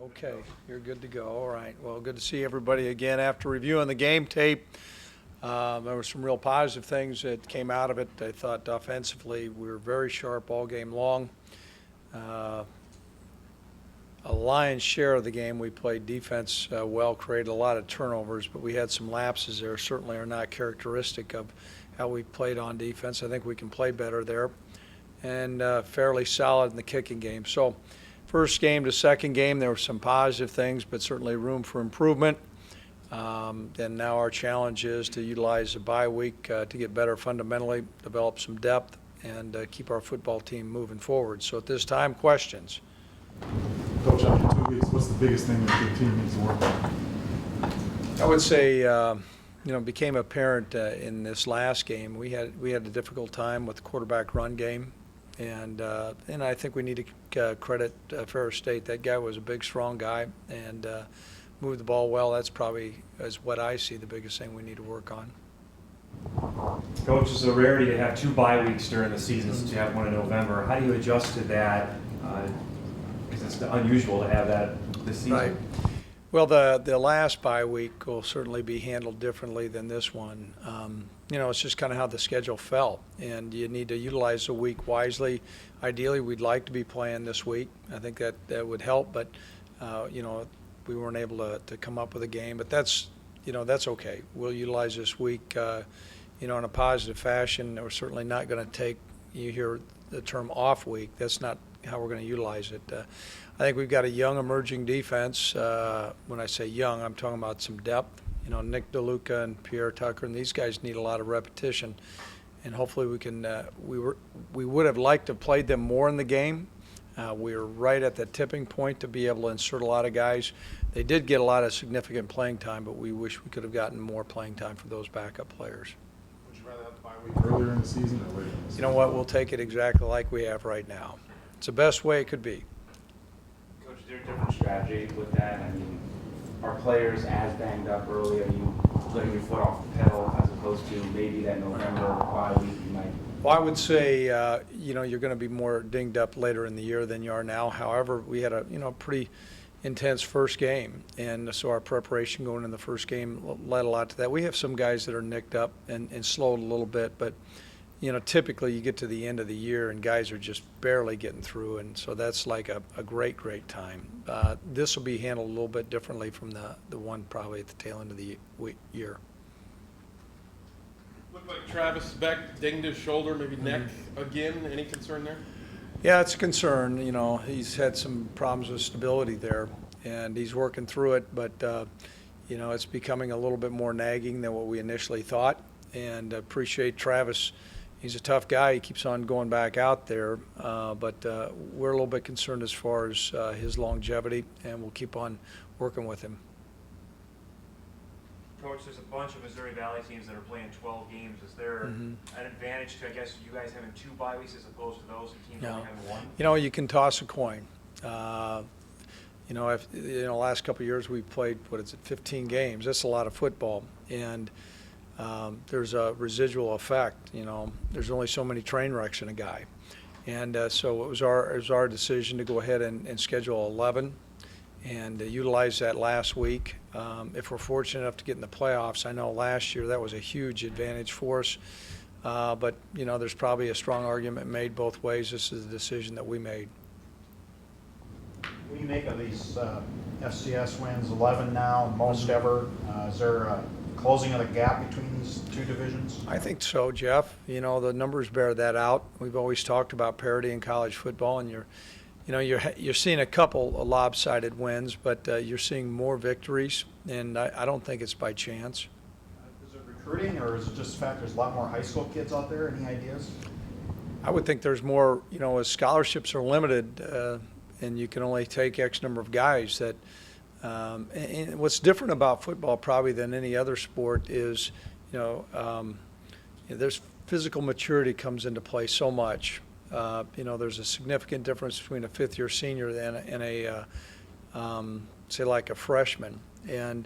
Okay, you're good to go. All right. Well, good to see everybody again. After reviewing the game tape, there were some real positive things that came out of it. I thought offensively we were very sharp all game long. A lion's share of the game we played defense well, created a lot of turnovers, but we had some lapses there. Certainly are not characteristic of how we played on defense. I think we can play better there, and fairly solid in the kicking game. So first game to second game, there were some positive things, but certainly room for improvement. And now our challenge is to utilize the bye week to get better fundamentally, develop some depth, and keep our football team moving forward. So at this time, questions? Coach, after 2 weeks, what's the biggest thing that your team needs to work on? I would say, became apparent in this last game. We had a difficult time with the quarterback run game, and I think we need to credit Ferris State. That guy was a big, strong guy, and moved the ball well. That's probably, as what I see, the biggest thing we need to work on. Coach, it's a rarity to have 2 bye weeks during the season since you have one in November. How do you adjust to that? Because it's unusual to have that this season. Right. Well, the last bye week will certainly be handled differently than this one. It's just kind of how the schedule fell, and you need to utilize the week wisely. Ideally, we'd like to be playing this week. I think that would help, but we weren't able to come up with a game. But that's okay. We'll utilize this week, in a positive fashion. We're certainly not going to take, you hear the term off week. That's not how we're going to utilize it. I think we've got a young emerging defense. When I say young, I'm talking about some depth. Nick DeLuca and Pierre Tucker, and these guys need a lot of repetition. And hopefully we can. We would have liked to have played them more in the game. We were right at the tipping point to be able to insert a lot of guys. They did get a lot of significant playing time, but we wish we could have gotten more playing time for those backup players. Would you rather have the bye week earlier in the season or later in the season? You know what? We'll take it exactly like we have right now. It's the best way it could be. Coach, is there a different strategy with that? I mean, are players as banged up early? Are you letting your foot off the pedal as opposed to maybe that November bye week you might? Well, I would say, you're going to be more dinged up later in the year than you are now. However, we had a pretty intense first game, and so our preparation going in the first game led a lot to that. We have some guys that are nicked up and slowed a little bit, but typically you get to the end of the year and guys are just barely getting through, and so that's like a great time. This will be handled a little bit differently from the one probably at the tail end of the year. Looked like Travis Beck dinged his shoulder, maybe neck again. Any concern there? Yeah, it's a concern. He's had some problems with stability there, and he's working through it, but it's becoming a little bit more nagging than what we initially thought, and appreciate Travis. He's a tough guy. He keeps on going back out there, but we're a little bit concerned as far as his longevity, and we'll keep on working with him. Coach, there's a bunch of Missouri Valley teams that are playing 12 games. Is there an advantage to, I guess, you guys having 2 bye weeks as opposed to those teams only having 1? You can toss a coin. Last couple of years we played, 15 games. That's a lot of football, and there's a residual effect. There's only so many train wrecks in a guy, and so it was our decision to go ahead and schedule 11 and utilize that last week. If we're fortunate enough to get in the playoffs, I know last year that was a huge advantage for us, but there's probably a strong argument made both ways. This is a decision that we made. What do you make of these FCS wins, 11 now, most ever? Is there a closing of the gap between these 2 divisions? I think so, Jeff. The numbers bear that out. We've always talked about parity in college football, and you're seeing a couple of lopsided wins, but you're seeing more victories, and I don't think it's by chance. Is it recruiting, or is it just the fact there's a lot more high school kids out there? Any ideas? I would think there's more, as scholarships are limited, and you can only take X number of guys that and what's different about football probably than any other sport is, there's physical maturity comes into play so much. There's a significant difference between a fifth-year senior and a say like a freshman. And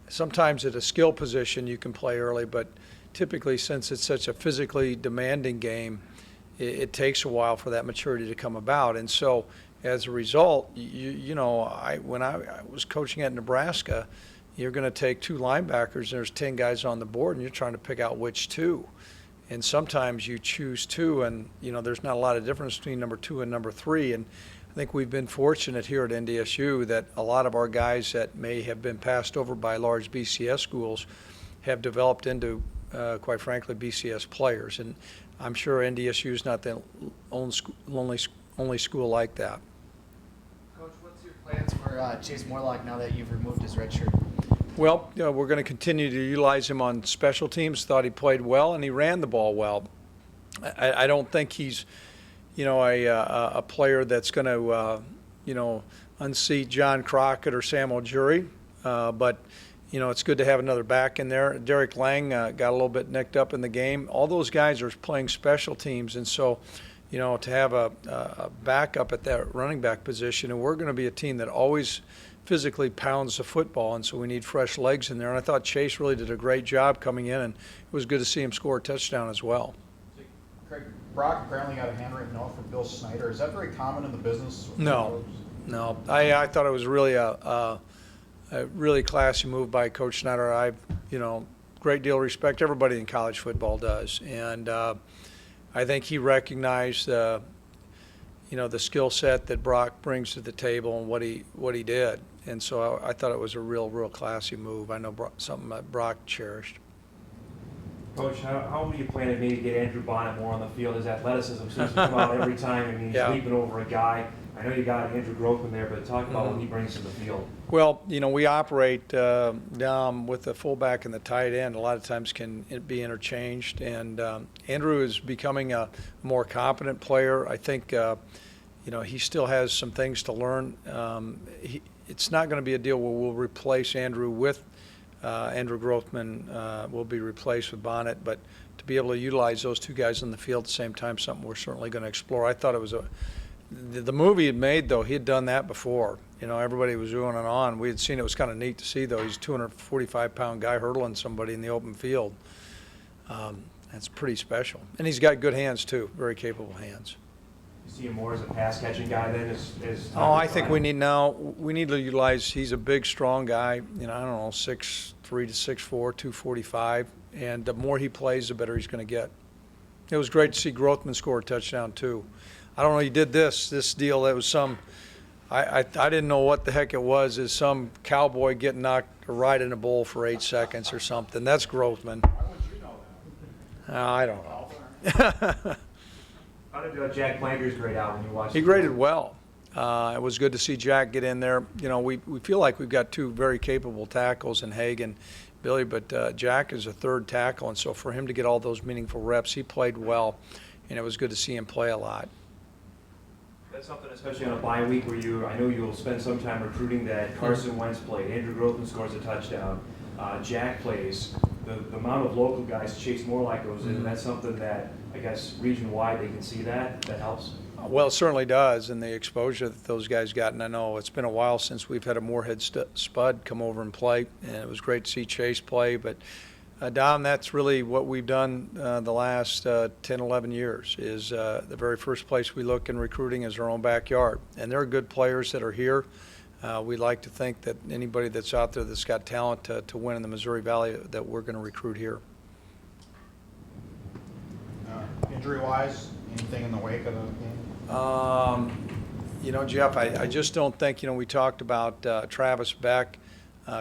sometimes at a skill position you can play early, but typically since it's such a physically demanding game, it takes a while for that maturity to come about. And so as a result, when I was coaching at Nebraska, you're going to take 2 linebackers, and there's 10 guys on the board, and you're trying to pick out which 2. And sometimes you choose 2, and there's not a lot of difference between number 2 and number 3. And I think we've been fortunate here at NDSU that a lot of our guys that may have been passed over by large BCS schools have developed into, quite frankly, BCS players. And I'm sure NDSU is not the only school like that. Coach, what's your plans for Chase Morlock now that you've removed his red shirt? Well, we're going to continue to utilize him on special teams. Thought he played well, and he ran the ball well. I don't think he's, a player that's going to, unseat John Crockett or Sam O'Jury. But, it's good to have another back in there. Derek Lang got a little bit nicked up in the game. All those guys are playing special teams, and so, to have a backup at that running back position, and we're going to be a team that always physically pounds the football, and so we need fresh legs in there. And I thought Chase really did a great job coming in, and it was good to see him score a touchdown as well. Craig, Brock apparently got a handwritten note from Bill Snyder. Is that very common in the business? No. I thought it was really a really classy move by Coach Snyder. I've, great deal of respect. Everybody in college football does, and I think he recognized the skill set that Brock brings to the table and what he did. And so I thought it was a real classy move. I know something that Brock cherished. Coach, how do you plan to maybe get Andrew Bonnet more on the field? His athleticism seems to come out every time. I mean, he's leaping over a guy. I know you got Andrew Grothman there, but talk about what he brings to the field. Well, we operate with the fullback and the tight end. A lot of times can be interchanged. And Andrew is becoming a more competent player. I think, he still has some things to learn. It's not going to be a deal where we'll replace Andrew with Andrew Grothman. Will be replaced with Bonnet. But to be able to utilize those 2 guys on the field at the same time, something we're certainly going to explore. I thought it was the move he had made, though, he had done that before. Everybody was going on. We had seen it. Was kind of neat to see, though. He's a 245-pound guy hurdling somebody in the open field. That's pretty special. And he's got good hands, too, very capable hands. You see him more as a pass-catching guy then? I think we need to utilize, he's a big, strong guy, 6'3" to 6'4", 245. And the more he plays, the better he's going to get. It was great to see Grothman score a touchdown, too. I don't know, he did this deal. That was I didn't know what the heck it was. Is some cowboy getting knocked or right in a bowl for 8 seconds or something. That's Grothman. Why would you know that? I don't know. How did Jack Planger's grade out when you watched He graded well. It was good to see Jack get in there. We feel like we've got 2 very capable tackles in Hagan, Billy, but Jack is a 3rd tackle, and so for him to get all those meaningful reps, he played well, and it was good to see him play a lot. That's something, especially on a bye week, where I know you'll spend some time recruiting that Carson Wentz played, Andrew Grothman scores a touchdown, Jack plays. The amount of local guys Chase Morlock goes in, that's something that, I guess, region-wide they can see that helps? Well, it certainly does, and the exposure that those guys got. And I know it's been a while since we've had a Moorhead Spud come over and play, and it was great to see Chase play. But, Dom, that's really what we've done the last 10, 11 years is the very first place we look in recruiting is our own backyard. And there are good players that are here. We like to think that anybody that's out there that's got talent to win in the Missouri Valley that we're going to recruit here. Injury-wise, anything in the wake of the game? Jeff, I just don't think, we talked about Travis Beck.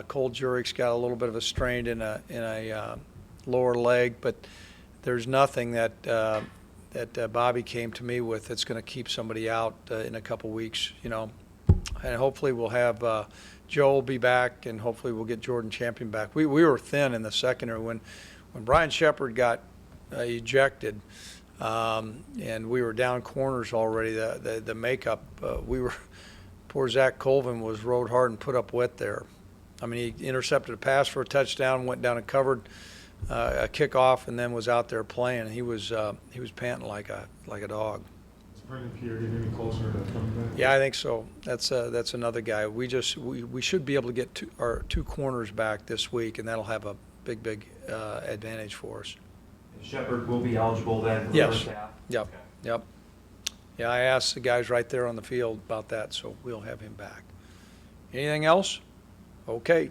Cole Jurick's got a little bit of a strain in a lower leg, but there's nothing that Bobby came to me with that's going to keep somebody out in a couple weeks, And hopefully we'll have Joe will be back, and hopefully we'll get Jordan Champion back. We were thin in the secondary when Brian Shepard got ejected. And we were down corners already. The makeup, poor Zach Colvin rode hard and put up wet there. I mean, he intercepted a pass for a touchdown, went down and covered a kickoff, and then was out there playing. He was panting like a dog. Is Brendan Pierre getting any closer to coming back? Yeah, I think so. That's another guy. We should be able to get our 2 corners back this week, and that'll have a big advantage for us. Shepard will be eligible then for the first half? Yep. Yeah, I asked the guys right there on the field about that, so we'll have him back. Anything else? Okay.